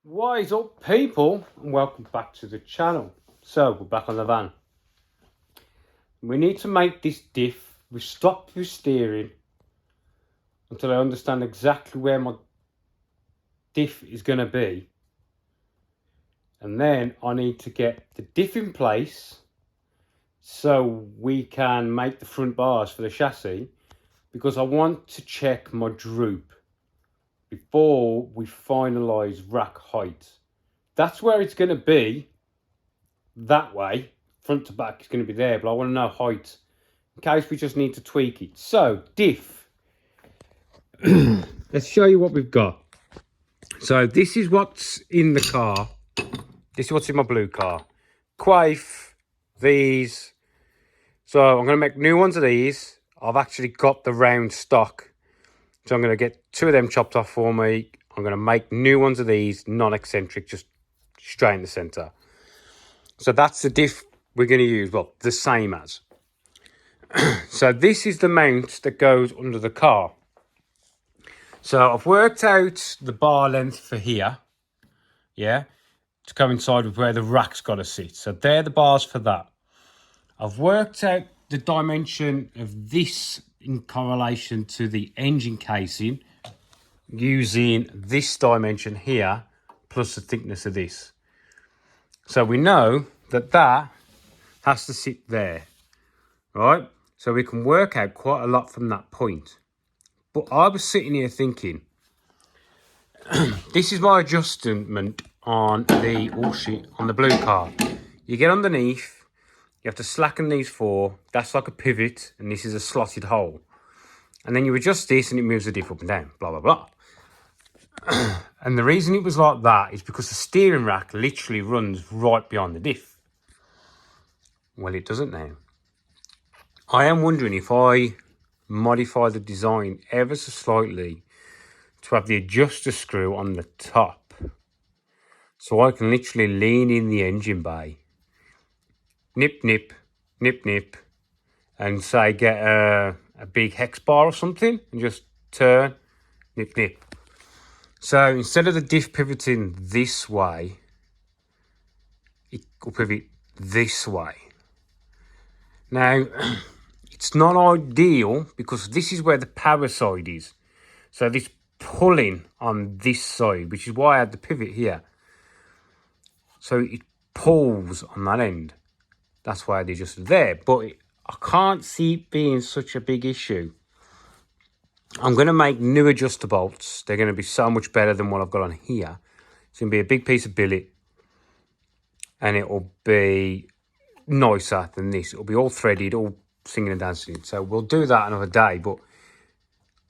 What is up, people, and welcome back to the channel. So we're back on the van. We need to make this diff. We stop the steering until I understand exactly where my diff is going to be, and then I need to get the diff in place so we can make the front bars for the chassis, because I want to check my droop before we finalize rack height. That's where it's going to be. That way, front to back is going to be there, but I want to know height in case we just need to tweak it. So, diff. Let's show you what we've got. So, this is what's in the car. This is what's in my blue car. Quaif, these. So, I'm going to make new ones of these. I've actually got the round stock. So, I'm going to get two of them chopped off for me. I'm going to make new ones of these, non-eccentric, just straight in the centre. So that's the diff we're going to use, well, the same as. So this is the mount that goes under the car. So I've worked out the bar length for here, yeah, to coincide with where the rack's got to sit. So they're the bars for that. I've worked out the dimension of this in correlation to the engine casing using this dimension here plus the thickness of this. So we know that that has to sit there, right? So we can work out quite a lot from that point. But I was sitting here thinking, this is my adjustment on the on the blue car. You get underneath, you have to slacken these four. That's like a pivot, and this is a slotted hole. And then you adjust this, and it moves the diff up and down. Blah blah blah. And the reason it was like that is because the steering rack literally runs right beyond the diff. Well, it doesn't now. I am wondering if I modify the design ever so slightly to have the adjuster screw on the top, so I can literally lean in the engine bay, nip, nip, nip, nip, and say get a big hex bar or something and just turn, nip, nip. So instead of the diff pivoting this way, it will pivot this way. Now, it's not ideal because this is where the power side is. So this pulling on this side, which is why I had the pivot here. So it pulls on that end. That's why I adjusted there. But I can't see it being such a big issue. I'm going to make new adjuster bolts. They're going to be so much better than what I've got on here. It's going to be a big piece of billet. And it will be nicer than this. It will be all threaded, all singing and dancing. So we'll do that another day. But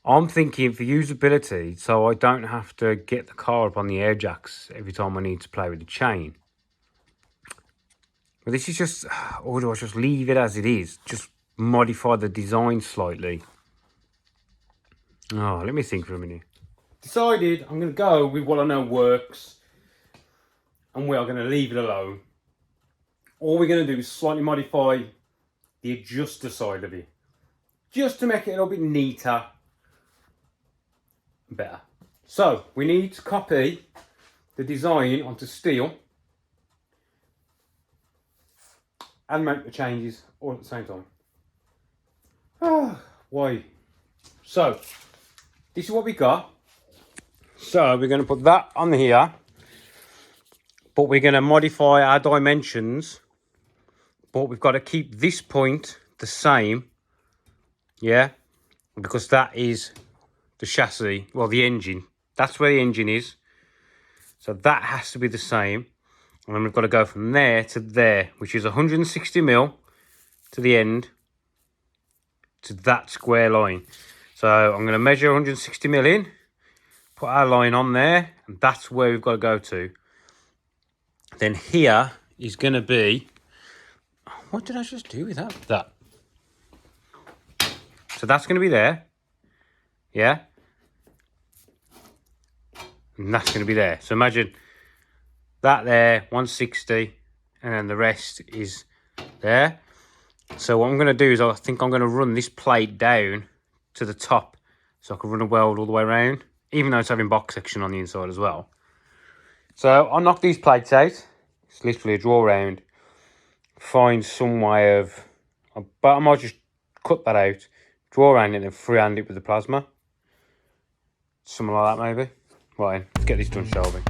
I'm thinking for usability, so I don't have to get the car up on the air jacks every time I need to play with the chain. But this is just, or do I just leave it as it is? Just modify the design slightly. Oh, let me think for a minute. Decided I'm going to go with what I know works, and we are going to leave it alone. All we're going to do is slightly modify the adjuster side of it, just to make it a little bit neater and better. So we need to copy the design onto steel and make the changes all at the same time. Why? So this is what we got. So we're going to put that on here, but we're going to modify our dimensions, but we've got to keep this point the same, yeah, because that is the chassis, well, the engine. That's where the engine is. So that has to be the same. And then we've got to go from there to there, which is 160 mil to the end, to that square line. So I'm going to measure 160 mil in, put our line on there, and that's where we've got to go to. Then here is going to be, what did I just do with that? That. So that's going to be there, yeah? And that's going to be there. So imagine that there, 160, and then the rest is there. So what I'm going to do is I think I'm going to run this plate down to the top, so I can run a weld all the way around, even though it's having box section on the inside as well. So I'll knock these plates out. It's literally a draw round. Find some way of, but I might just cut that out, draw around it and freehand it with the plasma. Something like that maybe. Right, let's get this done, shall we?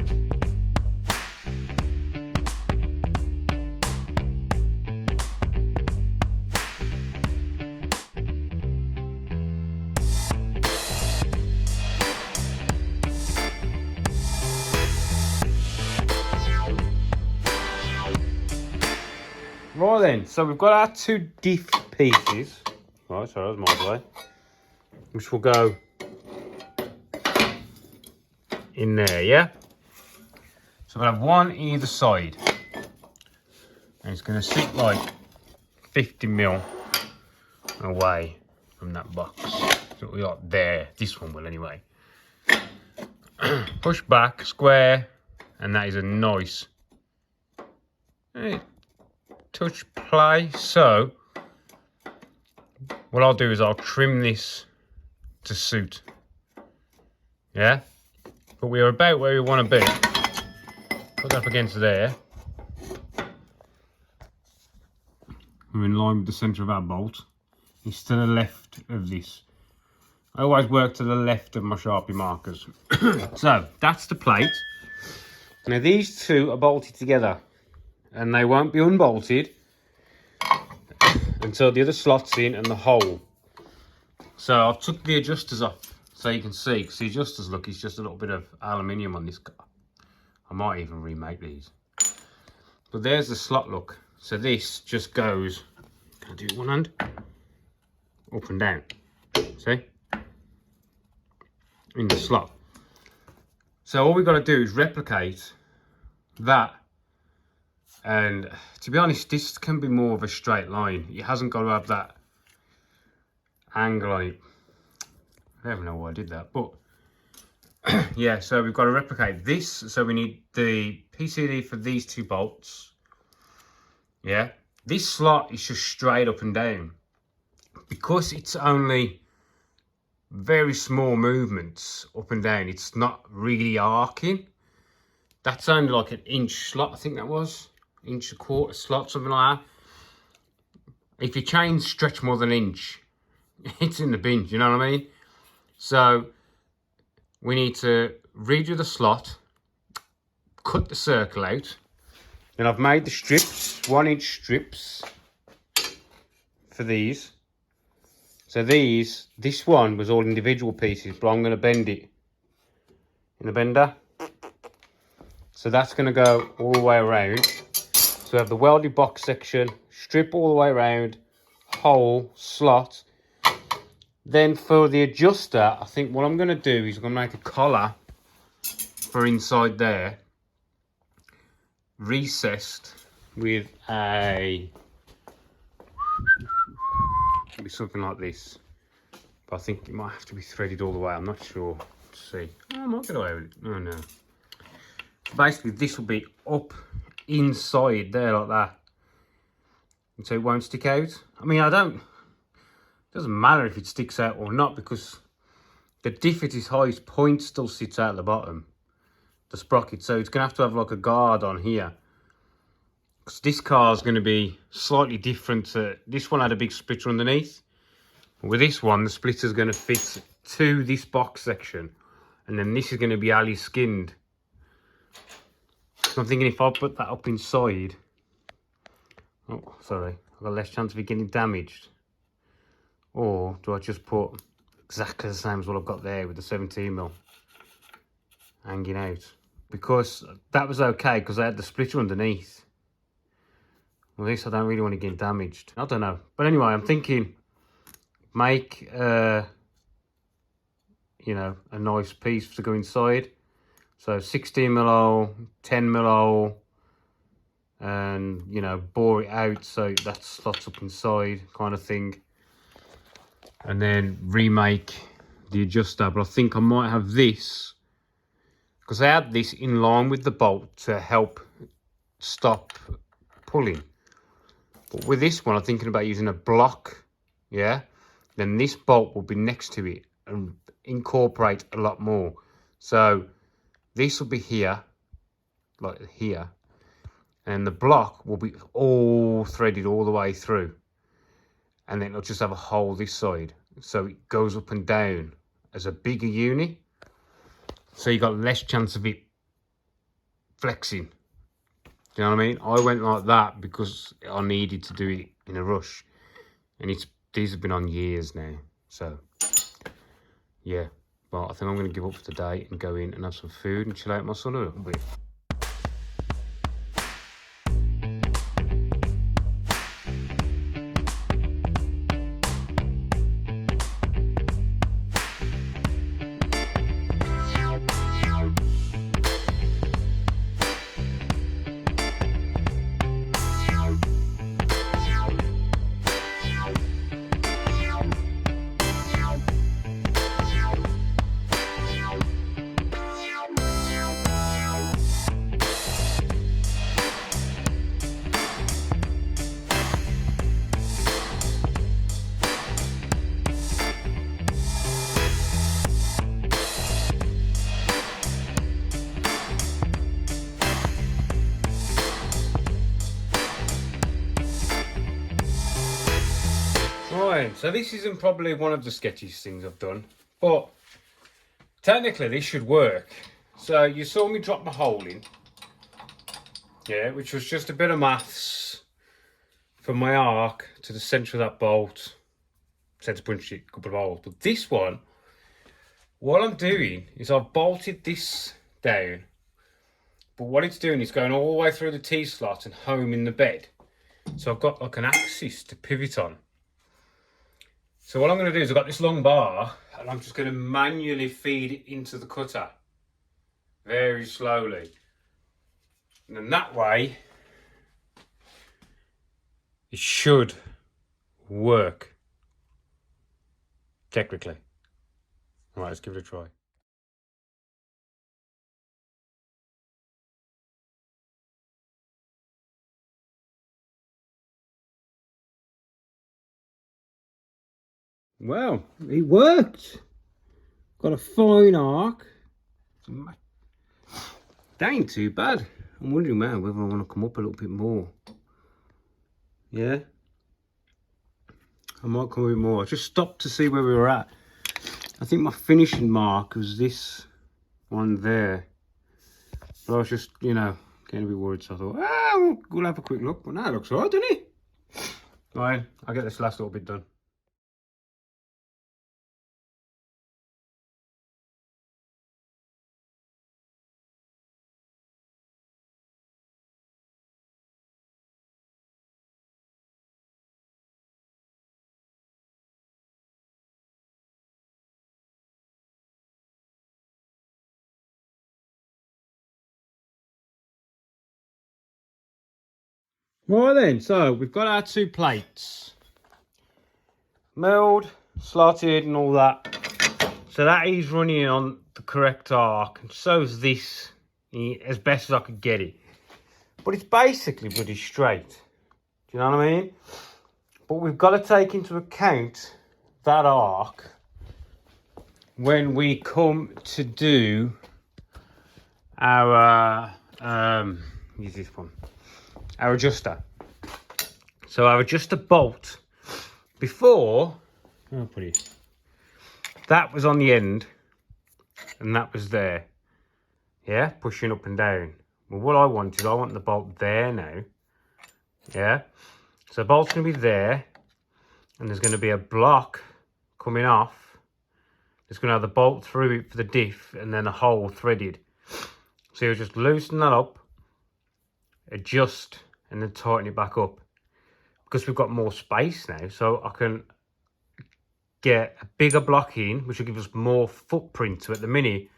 Right then, so we've got our 2 diff pieces. Right, sorry, that was my way. Which will go in there, yeah? So we'll have one either side. And it's going to sit like 50 mil away from that box. So we got there. This one will anyway. Push back, square, and that is a nice touch play. So what I'll do is I'll trim this to suit. Yeah? But we're about where we want to be. Put that up against there. We're in line with the centre of our bolt. It's to the left of this. I always work to the left of my Sharpie markers. So, that's the plate. Now these 2 are bolted together. And they won't be unbolted until the other slot's in and the hole. So I've took the adjusters off so you can see. Because the adjusters, look, it's just a little bit of aluminium on this car. I might even remake these. But there's the slot, look. So this just goes, can I do it with one hand? Up and down. See? In the slot. So all we've got to do is replicate that. And to be honest, this can be more of a straight line. It hasn't got to have that angle on it. I don't even know why I did that, but yeah, so we've got to replicate this. So we need the PCD for these 2 bolts. Yeah, this slot is just straight up and down. Because it's only very small movements up and down, it's not really arcing. That's only like an inch slot, I think that was. Inch a quarter slot, something like that. If your chains stretch more than an inch, it's in the bin, you know what I mean? So we need to redo the slot, cut the circle out. Then I've made the strips, 1-inch strips for these. So this one was all individual pieces, but I'm going to bend it in the bender. So that's going to go all the way around. So we have the welded box section, strip all the way around, hole, slot. Then for the adjuster, I think what I'm going to do is I'm going to make a collar for inside there, recessed with a, maybe something like this. But I think it might have to be threaded all the way. I'm not sure. Let's see. Oh, I might get away with it. Oh no. Basically, this will be up inside there like that, and so it won't stick out. I mean, it doesn't matter if it sticks out or not, because the diff at its highest point still sits out at the bottom, the sprocket. So it's gonna have to have like a guard on here, because this car is going to be slightly different. This one had a big splitter underneath. With this one, the splitter is going to fit to this box section, and then this is going to be alley skinned. So I'm thinking if I put that up inside, oh sorry, I've got less chance of it getting damaged. Or do I just put exactly the same as what I've got there with the 17mm hanging out? Because that was okay, because I had the splitter underneath. Well, this I don't really want to get damaged. I don't know. But anyway, I'm thinking make, you know, a nice piece to go inside. So 16mm hole, 10mm hole, and, you know, bore it out so that slots up inside kind of thing. And then remake the adjuster. But I think I might have this, because I had this in line with the bolt to help stop pulling. But with this one, I'm thinking about using a block, yeah? Then this bolt will be next to it and incorporate a lot more. So this will be here, like here, and the block will be all threaded all the way through, and then it'll just have a hole this side, so it goes up and down as a bigger unit, so you got less chance of it flexing. Do you know what I mean? I went like that because I needed to do it in a rush, and these have been on years now, so yeah. But I think I'm going to give up for today and go in and have some food and chill out my son a little bit. Right, so this isn't probably one of the sketchiest things I've done, but technically this should work. So you saw me drop my hole in, yeah, which was just a bit of maths from my arc to the centre of that bolt, centre punch it, a couple of holes. But this one, what I'm doing is I've bolted this down, but what it's doing is going all the way through the T-slot and home in the bed. So I've got like an axis to pivot on. So what I'm going to do is I've got this long bar, and I'm just going to manually feed it into the cutter very slowly. And then that way, it should work, technically. All right, let's give it a try. Well, it worked. Got a fine arc. That ain't too bad. I'm wondering now whether I want to come up a little bit more. Yeah, I might come a bit more. I just stopped to see where we were at. I think my finishing mark was this one there. But I was just, you know, getting a bit worried, so I thought, we'll have a quick look. But now it looks alright, doesn't it? Right, I'll get this last little bit done. Right then, so we've got our 2 plates. Milled, slotted and all that. So that is running on the correct arc, and so is this, as best as I could get it. But it's basically bloody straight. Do you know what I mean? But we've got to take into account that arc when we come to do our use this one, our adjuster. So our adjuster bolt, before, I'll put it, that was on the end and that was there, yeah, pushing up and down. Well, what I want the bolt there now, yeah. So the bolt's going to be there, and there's going to be a block coming off. It's going to have the bolt through it for the diff, and then a hole threaded. So you just loosen that up, adjust, and then tighten it back up. Because we've got more space now, so I can get a bigger block in, which will give us more footprint. So at the minute,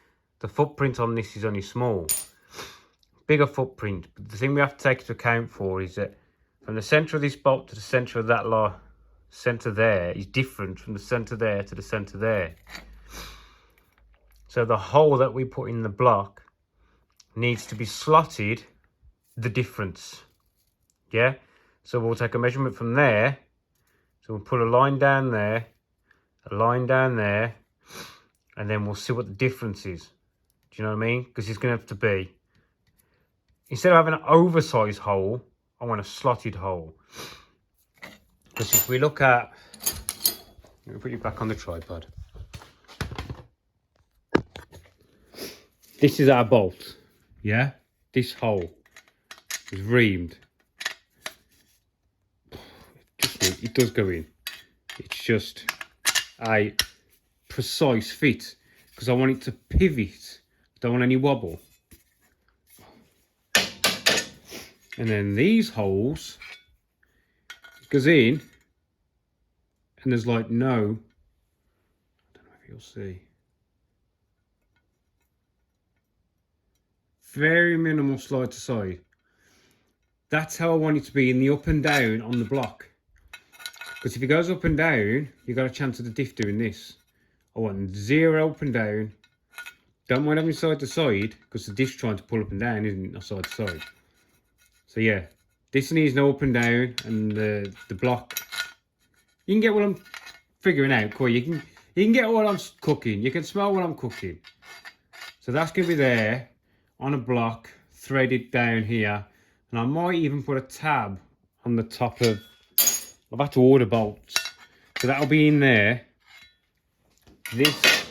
the footprint on this is only small. Bigger footprint. But the thing we have to take into account for is that from the centre of this bolt to the centre of that centre there is different from the centre there to the centre there. So the hole that we put in the block needs to be slotted the difference. Yeah? So we'll take a measurement from there. So we'll put a line down there, a line down there, and then we'll see what the difference is. Do you know what I mean? Because it's going to have to be instead of having an oversized hole, I want a slotted hole. Because if we look at, let me put you back on the tripod. This is our bolt, yeah? This hole is reamed. It does go in. It's just a precise fit because I want it to pivot. Don't want any wobble. And then these holes goes in, and there's like no, I don't know if you'll see, very minimal slide to side. That's how I want it to be in the up and down on the block. Because if it goes up and down, you got a chance of the diff doing this. I want 0 up and down. Don't mind having side to side, because the diff's trying to pull up and down, isn't it? Not side to side. So yeah, this needs no up and down, and the block. You can get what I'm figuring out, Corey. You can get what I'm cooking. You can smell what I'm cooking. So that's going to be there on a block, threaded down here. And I might even put a tab on the top of, I've had to order bolts. So that'll be in there. This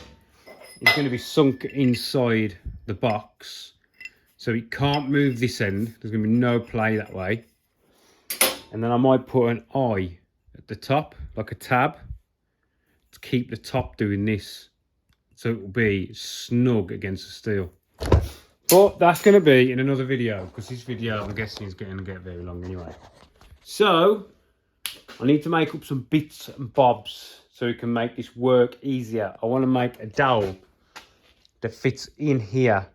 is going to be sunk inside the box. So it can't move this end. There's going to be no play that way. And then I might put an eye at the top, like a tab, to keep the top doing this. So it will be snug against the steel. But that's going to be in another video, because this video, I'm guessing, is going to get very long anyway. So I need to make up some bits and bobs so we can make this work easier. I want to make a dowel that fits in here,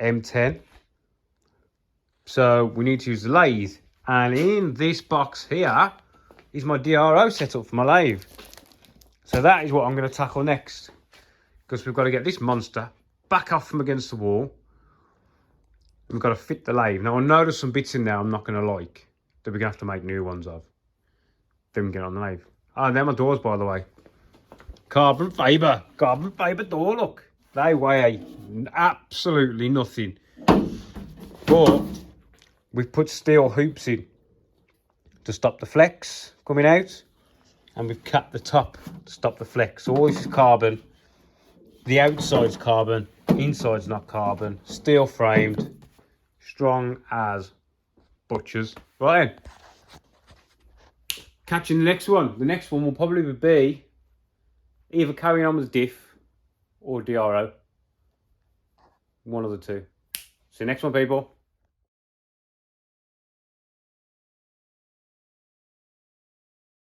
M10. So we need to use the lathe. And in this box here is my DRO setup for my lathe. So that is what I'm going to tackle next. Because we've got to get this monster back off from against the wall. We've got to fit the lathe. Now I know there's some bits in there I'm not going to like, that we're going to have to make new ones of. Then we get on the lathe. Oh, they're my doors, by the way. Carbon fibre door, look. They weigh absolutely nothing. But we've put steel hoops in to stop the flex coming out. And we've capped the top to stop the flex. So all this is carbon. The outside's carbon. Inside's not carbon. Steel framed. Strong as butchers. Right then. Catching the next one. The next one will probably be either carrying on with diff or DRO. One of the two. See you next one, people.